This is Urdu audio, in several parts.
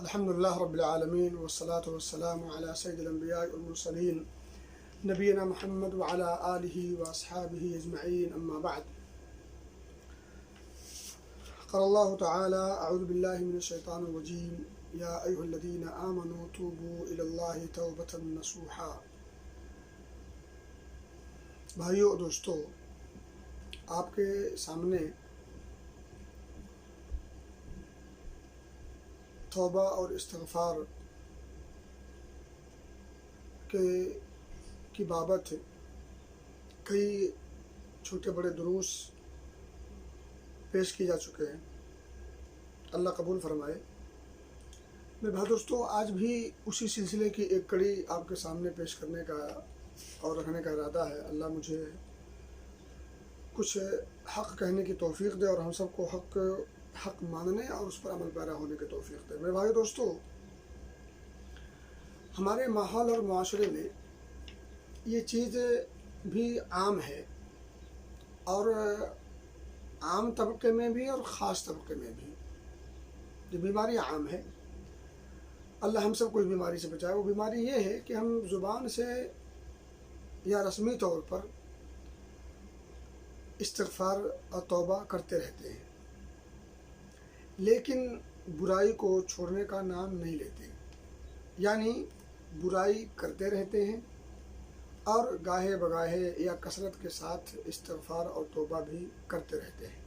الحمد لله رب العالمين والصلاة والسلام على سيد الأنبياء والمرسلين نبينا محمد وعلى آله وأصحابه أجمعين أما بعد. قال الله تعالى: أعوذ بالله من الشيطان الرجيم يا أيها الذين آمنوا توبوا إلى الله توبة نصوحا. بھائیو دوستو، آپ کے سامنے توبہ اور استغفار کی بابت کئی چھوٹے بڑے دروس پیش کی جا چکے ہیں. اللہ قبول فرمائے. میرے بھائی دوستو، آج بھی اسی سلسلے کی ایک کڑی آپ کے سامنے پیش کرنے کا اور رکھنے کا ارادہ ہے. اللہ مجھے کچھ حق کہنے کی توفیق دے اور ہم سب کو حق ماننے اور اس پر عمل پیرا ہونے کی توفیق دے. میرے بھائی دوستو، ہمارے ماحول اور معاشرے میں یہ چیز بھی عام ہے، اور عام طبقے میں بھی اور خاص طبقے میں بھی. یہ بیماری عام ہے. اللہ ہم سب کو اس بیماری سے بچائے. وہ بیماری یہ ہے کہ ہم زبان سے یا رسمی طور پر استغفار اور توبہ کرتے رہتے ہیں، لیکن برائی کو چھوڑنے کا نام نہیں لیتے. یعنی برائی کرتے رہتے ہیں اور گاہے بگاہے یا کثرت کے ساتھ استغفار اور توبہ بھی کرتے رہتے ہیں.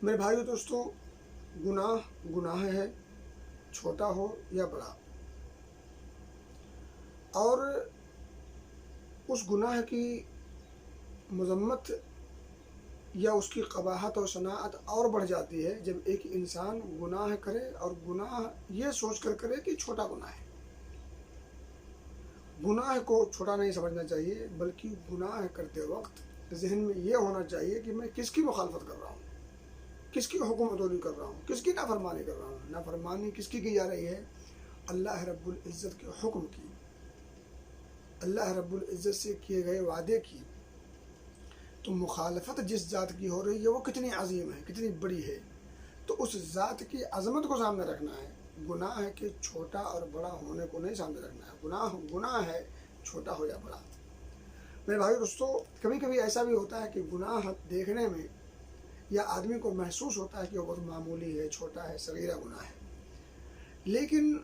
میرے بھائیو دوستو، گناہ ہے، چھوٹا ہو یا بڑا، اور اس گناہ کی مذمت یا اس کی قباحت اور شناعت اور بڑھ جاتی ہے جب ایک انسان گناہ کرے اور گناہ یہ سوچ کر کرے کہ چھوٹا گناہ ہے. گناہ کو چھوٹا نہیں سمجھنا چاہیے، بلکہ گناہ کرتے وقت ذہن میں یہ ہونا چاہیے کہ میں کس کی مخالفت کر رہا ہوں، کس کی حکم عدولی کر رہا ہوں، کس کی نافرمانی کر رہا ہوں. نافرمانی کس کی جا رہی ہے؟ اللہ رب العزت کے حکم کی، اللہ رب العزت سے کیے گئے وعدے کی. تو مخالفت جس ذات کی ہو رہی ہے وہ کتنی عظیم ہے، کتنی بڑی ہے. تو اس ذات کی عظمت کو سامنے رکھنا ہے. گناہ ہے کہ چھوٹا اور بڑا ہونے کو نہیں سامنے رکھنا ہے. گناہ ہے، چھوٹا ہو یا بڑا. میرے بھائی دوستو، کبھی کبھی ایسا بھی ہوتا ہے کہ گناہ دیکھنے میں یا آدمی کو محسوس ہوتا ہے کہ وہ بہت معمولی ہے، چھوٹا ہے، صغیرہ گناہ ہے، لیکن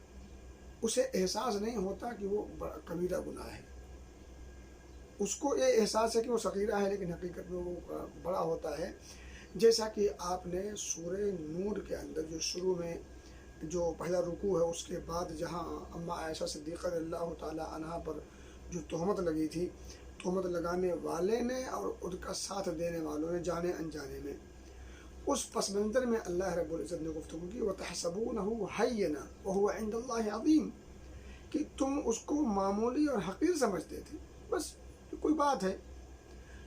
اسے احساس نہیں ہوتا کہ وہ کبیرہ گناہ ہے. اس کو یہ احساس ہے کہ وہ صغیرہ ہے، لیکن حقیقت میں وہ بڑا ہوتا ہے. جیسا کہ آپ نے سورہ نور کے اندر جو شروع میں جو پہلا رکوع ہے، اس کے بعد جہاں اماں عائشہ صدیقہ رضی اللہ تعالیٰ عنہا پر جو تہمت لگی تھی، تہمت لگانے والے نے اور ان کا ساتھ دینے والوں نے جانے انجانے میں، اس پس منظر میں اللہ رب العزت نے گفتگو کی وَتَحْسَبُونَهُ هَيِّنًا وَهُوَ عِندَ اللَّهِ عَظِيمٌ، کہ تم اس کو معمولی اور حقیر سمجھتے تھے. بس کوئی بات ہے،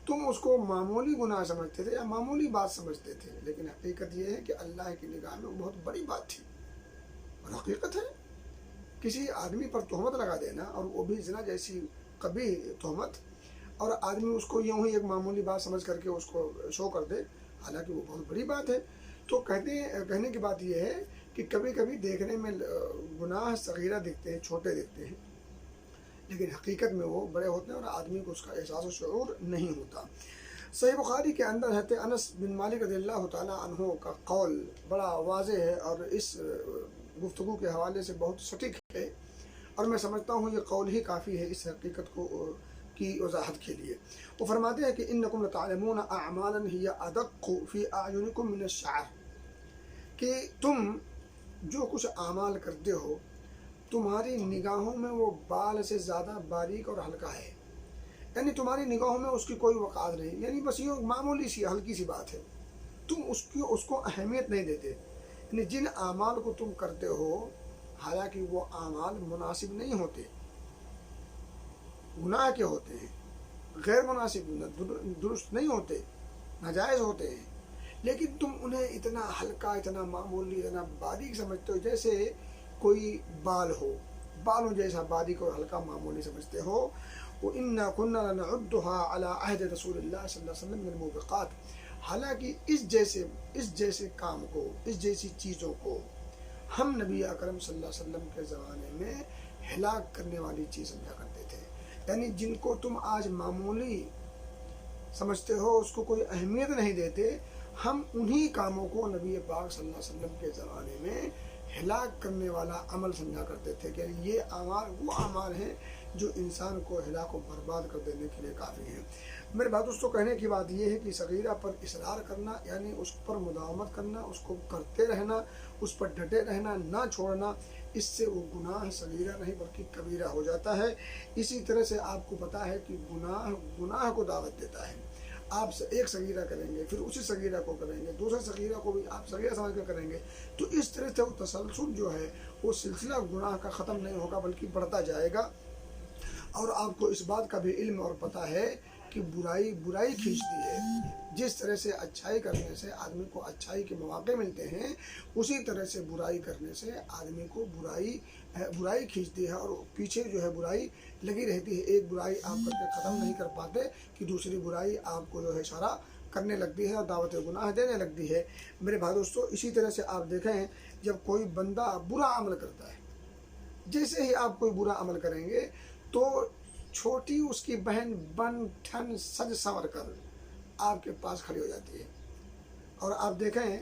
تم اس کو معمولی گناہ سمجھتے تھے یا معمولی بات سمجھتے تھے، لیکن حقیقت یہ ہے کہ اللہ کی نگاہ میں بہت بڑی بات تھی. اور حقیقت ہے، کسی آدمی پر تہمت لگا دینا، اور وہ بھی زنا جیسی قبیح تہمت، اور آدمی اس کو یوں ہی ایک معمولی بات سمجھ کر کے اس کو شو کر دے، حالانکہ وہ بہت بڑی بات ہے. تو کہنے کی بات یہ ہے کہ کبھی کبھی دیکھنے میں گناہ صغیرہ دکھتے ہیں، چھوٹے دکھتے ہیں، لیکن حقیقت میں وہ بڑے ہوتے ہیں اور آدمی کو اس کا احساس و شعور نہیں ہوتا. صحیح بخاری کے اندر حضرت انس بن مالک رضی اللہ تعالیٰ عنہ کا قول بڑا واضح ہے اور اس گفتگو کے حوالے سے بہت سٹیک ہے، اور میں سمجھتا ہوں یہ قول ہی کافی ہے اس حقیقت کو کی وضاحت کے لیے. وہ فرماتے ہیں کہ انکم لتعلمون اعمالا ہی ادق فی اعینکم من الشعر، کہ تم جو کچھ اعمال کرتے ہو تمہاری نگاہوں میں وہ بال سے زیادہ باریک اور ہلکا ہے. یعنی تمہاری نگاہوں میں اس کی کوئی وقار نہیں، یعنی بس یہ معمولی سی ہلکی سی بات ہے، تم اس کو اہمیت نہیں دیتے. یعنی جن اعمال کو تم کرتے ہو، حالانکہ وہ اعمال مناسب نہیں ہوتے، گناہ کے ہوتے ہیں، غیر مناسب، درست نہیں ہوتے، ناجائز ہوتے ہیں، لیکن تم انہیں اتنا ہلکا، اتنا معمولی، اتنا باریک سمجھتے ہو، جیسے کوئی بال ہو، بالوں جیسا باریک اور ہلکا معمولی سمجھتے ہو. وَإِنَّا كُنَّا لَنَعُدُّهَا عَلَىٰ عَهْدِ رسول اللہ صلی اللہ علیہ وسلم من الموبقات. حالانکہ اس جیسے کام کو، اس جیسی چیزوں کو ہم نبی اکرم صلی اللہ علیہ وسلم کے زمانے میں ہلاک کرنے والی چیز سمجھا کرتے تھے. یعنی جن کو تم آج معمولی سمجھتے ہو، اس کو کوئی اہمیت نہیں دیتے، ہم انہی کاموں کو نبی پاک صلی اللہ علیہ وسلم کے زمانے میں ہلاک کرنے والا عمل سمجھا کرتے تھے کہ یہ اعمال وہ اعمال ہیں جو انسان کو ہلاک و برباد کر دینے کے لیے کافی ہیں. میرے بات دوستوں کہنے کی بات یہ ہے کہ صغیرہ پر اصرار کرنا، یعنی اس پر مداومت کرنا، اس کو کرتے رہنا، اس پر ڈٹے رہنا، نہ چھوڑنا، اس سے وہ گناہ صغیرہ نہیں بلکہ کبیرہ ہو جاتا ہے. اسی طرح سے آپ کو پتہ ہے کہ گناہ کو دعوت دیتا ہے. آپ ایک صغیرہ کریں گے، پھر اسی صغیرہ کو کریں گے، دوسرے صغیرہ کو بھی آپ صغیرہ سمجھ کر کریں گے، تو اس طرح سے وہ تسلسل جو ہے وہ سلسلہ گناہ کا ختم نہیں ہوگا بلکہ بڑھتا جائے گا. اور آپ کو اس بات کا بھی علم اور پتہ ہے کہ برائی کھینچتی ہے. جس طرح سے اچھائی کرنے سے آدمی کو اچھائی کے مواقع ملتے ہیں، اسی طرح سے برائی کرنے سے آدمی کو برائی کھینچتی ہے اور پیچھے جو ہے برائی لگی رہتی ہے. ایک برائی آپ کر کے ختم نہیں کر پاتے کہ دوسری برائی آپ کو جو ہے اشارہ کرنے لگتی ہے اور دعوت گناہ دینے لگتی ہے. میرے بھائی دوستو، اسی طرح سے آپ دیکھیں جب کوئی بندہ برا عمل کرتا ہے، جیسے ہی آپ کوئی برا عمل کریں گے تو چھوٹی اس کی بہن بن ٹھن سج سنور کر آپ کے پاس کھڑی ہو جاتی ہے. اور آپ دیکھیں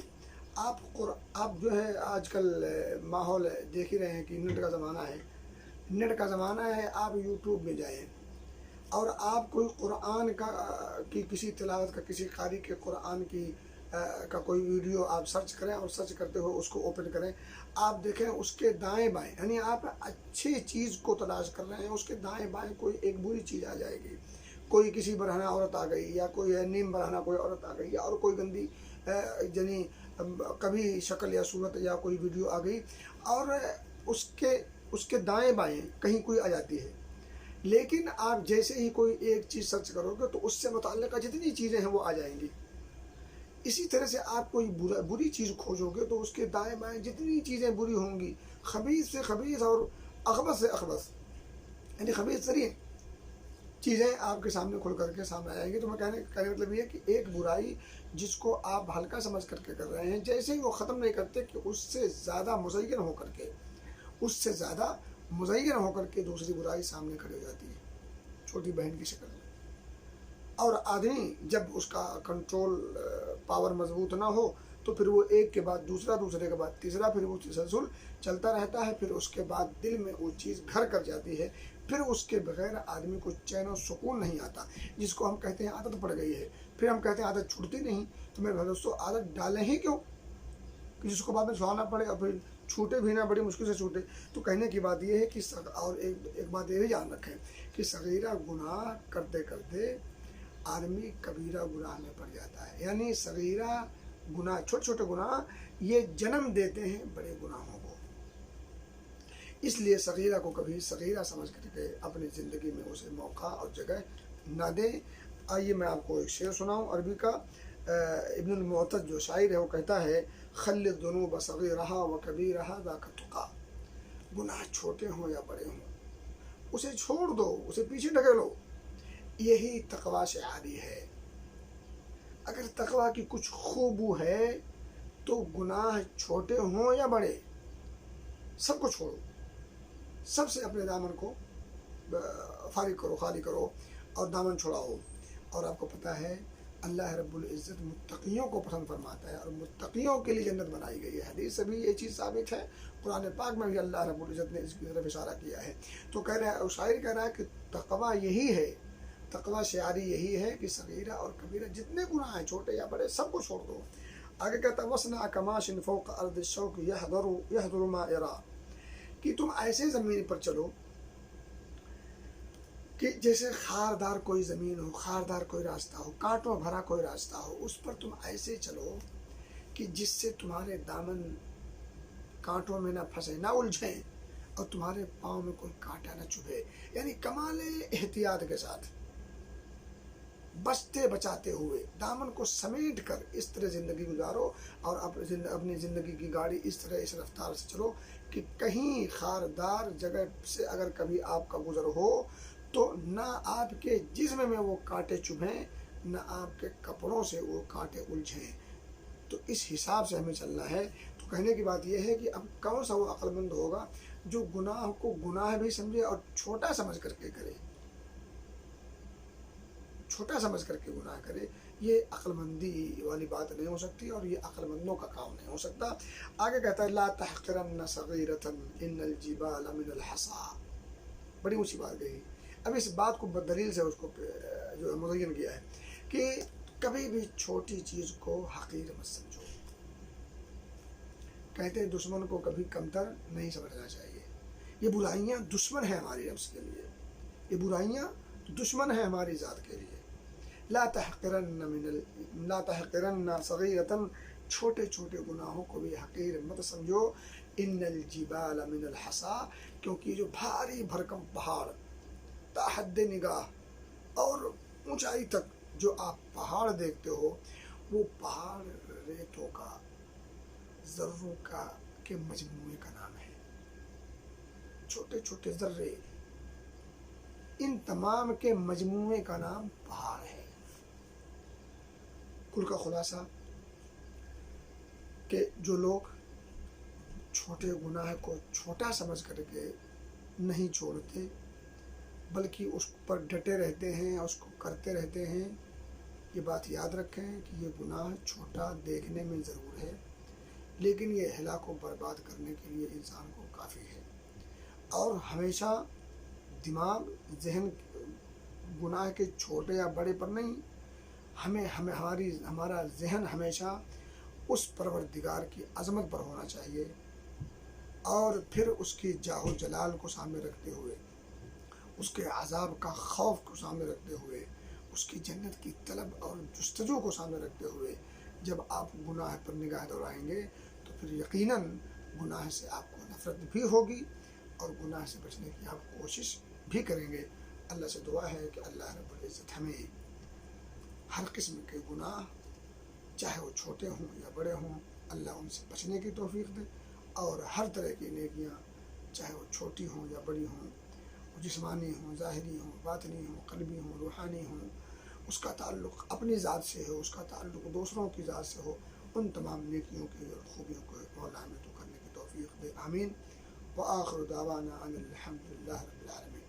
آپ جو ہے آج کل ماحول دیکھ ہی رہے ہیں کہ نیٹ کا زمانہ ہے. آپ یوٹیوب میں جائیں اور آپ کوئی قرآن کی کسی تلاوت کا، کسی قاری کے قرآن کا کوئی ویڈیو آپ سرچ کریں اور سرچ کرتے ہوئے اس کو اوپن کریں. آپ دیکھیں اس کے دائیں بائیں، یعنی آپ اچھی چیز کو تلاش کر رہے ہیں، اس کے دائیں بائیں کوئی ایک بری چیز آ جائے گی. کوئی کسی برہنہ عورت آ گئی، یا کوئی نیم برہنہ کوئی عورت آ گئی، یا اور کوئی گندی یعنی کبھی شکل یا صورت یا کوئی ویڈیو آ گئی، اور اس کے دائیں بائیں کہیں کوئی آ جاتی ہے. لیکن آپ جیسے ہی کوئی ایک چیز سرچ کرو گے تو اس سے متعلقہ جتنی چیزیں ہیں وہ آ جائیں گی. اسی طرح سے آپ کوئی بری چیز کھوجو گے تو اس کے دائیں بائیں جتنی چیزیں بری ہوں گی، خبیث سے خبیث اور اخبث سے اخبث، یعنی خبیث ترین چیزیں آپ کے سامنے کھل کر کے سامنے آ جائیں گی. تو میں کہنے کا مطلب یہ ہے کہ ایک برائی جس کو آپ ہلکا سمجھ کر کے کر رہے ہیں، جیسے ہی وہ ختم نہیں کرتے کہ اس سے زیادہ مزین ہو کر کے دوسری برائی سامنے کھڑی ہو جاتی ہے، چھوٹی بہن کی شکل میں. اور آدمی جب اس کا کنٹرول پاور مضبوط نہ ہو تو پھر وہ ایک کے بعد دوسرا، دوسرے کے بعد تیسرا، پھر وہ تسلسل چلتا رہتا ہے. پھر اس کے بعد دل میں وہ چیز گھر کر جاتی ہے. پھر اس کے بغیر آدمی کو چین و سکون نہیں آتا، جس کو ہم کہتے ہیں عادت پڑ گئی ہے. پھر ہم کہتے ہیں عادت چھوٹتی نہیں. تو میرے بھائی دوستو، عادت ڈالیں ہی کیوں کہ جس کو بعد میں چھوڑنا پڑے اور پھر چھوٹے بھی نہ، بڑی مشکل سے چھوٹے. تو کہنے کی بات یہ ہے کہ اور ایک بات یہ بھی جان رکھیں کہ صغیرہ گناہ کرتے کرتے آدمی کبیرہ گناہ میں پڑ جاتا ہے. یعنی صغیرہ گناہ، چھوٹے چھوٹے گناہ، یہ جنم دیتے ہیں بڑے گناہوں کو. اس لیے صغیرہ کو کبھی صغیرہ سمجھ کر کے اپنی زندگی میں اسے موقع اور جگہ نہ دیں. آئیے میں آپ کو ایک شعر سناؤں عربی کا. ابن المعتز جو شاعر ہے وہ کہتا ہے: خل الذنوب صغیرہا و کبیرہا ذاک التقیٰ. گناہ چھوٹے ہوں یا بڑے ہوں، اسے چھوڑ دو، اسے پیچھے ڈھکیلو، یہی تقویٰ شعاری ہے. اگر تقویٰ کی کچھ خوبو ہے تو گناہ چھوٹے ہوں یا بڑے، سب کو چھوڑو، سب سے اپنے دامن کو فارغ کرو، خالی کرو اور دامن چھڑاؤ. اور آپ کو پتہ ہے اللہ رب العزت متقیوں کو پسند فرماتا ہے اور متقیوں کے لیے جنت بنائی گئی ہے. حدیث سے بھی یہ چیز ثابت ہے، قرآن پاک میں بھی اللہ رب العزت نے اس کی طرف اشارہ کیا ہے. تو کہہ رہا ہے، شاعر کہہ رہا ہے کہ تقویٰ یہی ہے، تقویٰ شعاری یہی ہے کہ صغیرہ اور کبیرہ جتنے گناہ ہیں، چھوٹے یا بڑے، سب کو چھوڑ دو. آگے کہتا ہے: وَاصْنَعْ كَمَاشٍ فَوْقَ أَرْضِ الشَّوْكِ يَحْضُرُ مَا يَرَىٰ. کہ تم ایسے زمین پر چلو کہ جیسے خاردار کوئی زمین ہو، خاردار کوئی راستہ ہو، کانٹوں بھرا کوئی راستہ ہو، اس پر تم ایسے چلو کہ جس سے تمہارے دامن کانٹوں میں نہ پھنسے، نہ الجھیں، اور تمہارے پاؤں میں کوئی کانٹا نہ چبھے. یعنی کمال احتیاط کے ساتھ، بچتے بچاتے ہوئے، دامن کو سمیٹ کر اس طرح زندگی گزارو اور اپنی زندگی کی گاڑی اس طرح، اس رفتار سے چلو کہ کہیں خاردار جگہ سے اگر کبھی آپ کا گزر ہو تو نہ آپ کے جسم میں وہ کانٹے چبھیں، نہ آپ کے کپڑوں سے وہ کانٹے الجھیں. تو اس حساب سے ہمیں چلنا ہے. تو تو کہنے کی بات یہ ہے کہ اب کون سا وہ عقل مند ہوگا جو گناہ کو گناہ بھی سمجھے اور چھوٹا سمجھ کر کے کرے، چھوٹا سمجھ کر کے گناہ کرے. یہ عقل مندی والی بات نہیں ہو سکتی اور یہ عقل مندوں کا کام نہیں ہو سکتا. آگے کہتا ہے لا تحقرن صغیرۃ ان الجبال من الحصى. بڑی اونچی بات گئی. اب اس بات کو دلیل سے اس کو جو ہے مزین کیا ہے کہ کبھی بھی چھوٹی چیز کو حقیر مت سمجھو. کہتے ہیں دشمن کو کبھی کمتر نہیں سمجھنا چاہیے. یہ برائیاں دشمن ہیں ہماری نفس کے لیے، یہ برائیاں دشمن ہیں ہماری ذات کے لیے. لا تحقرن صغیرۃ، چھوٹے چھوٹے گناہوں کو بھی حقیر مت سمجھو. ان الجبال من الحصى، کیونکہ جو بھاری بھرکم پہاڑ تا حد نگاہ اور اونچائی تک جو آپ پہاڑ دیکھتے ہو، وہ پہاڑ ریتوں کا، ذروں کا کے مجموعے کا نام ہے. چھوٹے چھوٹے ذرے، ان تمام کے مجموعے کا نام پہاڑ ہے. کل کا خلاصہ کہ جو لوگ چھوٹے گناہ کو چھوٹا سمجھ کر کے نہیں چھوڑتے بلکہ اس پر ڈٹے رہتے ہیں، اس کو کرتے رہتے ہیں، یہ بات یاد رکھیں کہ یہ گناہ چھوٹا دیکھنے میں ضرور ہے لیکن یہ ہلاک و برباد کرنے کے لیے انسان کو کافی ہے. اور ہمیشہ دماغ، ذہن گناہ کے چھوٹے یا بڑے پر نہیں، ہمارا ذہن ہمیشہ اس پروردگار کی عظمت پر ہونا چاہیے اور پھر اس کی جاہ و جلال کو سامنے رکھتے ہوئے، اس کے عذاب کا خوف کو سامنے رکھتے ہوئے، اس کی جنت کی طلب اور جستجو کو سامنے رکھتے ہوئے جب آپ گناہ پر نگاہ دوڑائیں گے تو پھر یقیناً گناہ سے آپ کو نفرت بھی ہوگی اور گناہ سے بچنے کی آپ کوشش بھی کریں گے. اللہ سے دعا ہے کہ اللہ رب العزت ہمیں ہر قسم کے گناہ، چاہے وہ چھوٹے ہوں یا بڑے ہوں، اللہ ان سے بچنے کی توفیق دے، اور ہر طرح کی نیکیاں چاہے وہ چھوٹی ہوں یا بڑی ہوں، جسمانی ہوں، ظاہری ہوں، باطنی ہوں، قلبی ہوں، روحانی ہوں، اس کا تعلق اپنی ذات سے ہو، اس کا تعلق دوسروں کی ذات سے ہو، ان تمام نیکیوں کی اور خوبیوں کو مولا ہمیں تو کرنے کی توفیق دے. آمین. وآخر دعوانا ان الحمد للہ رب العالمین.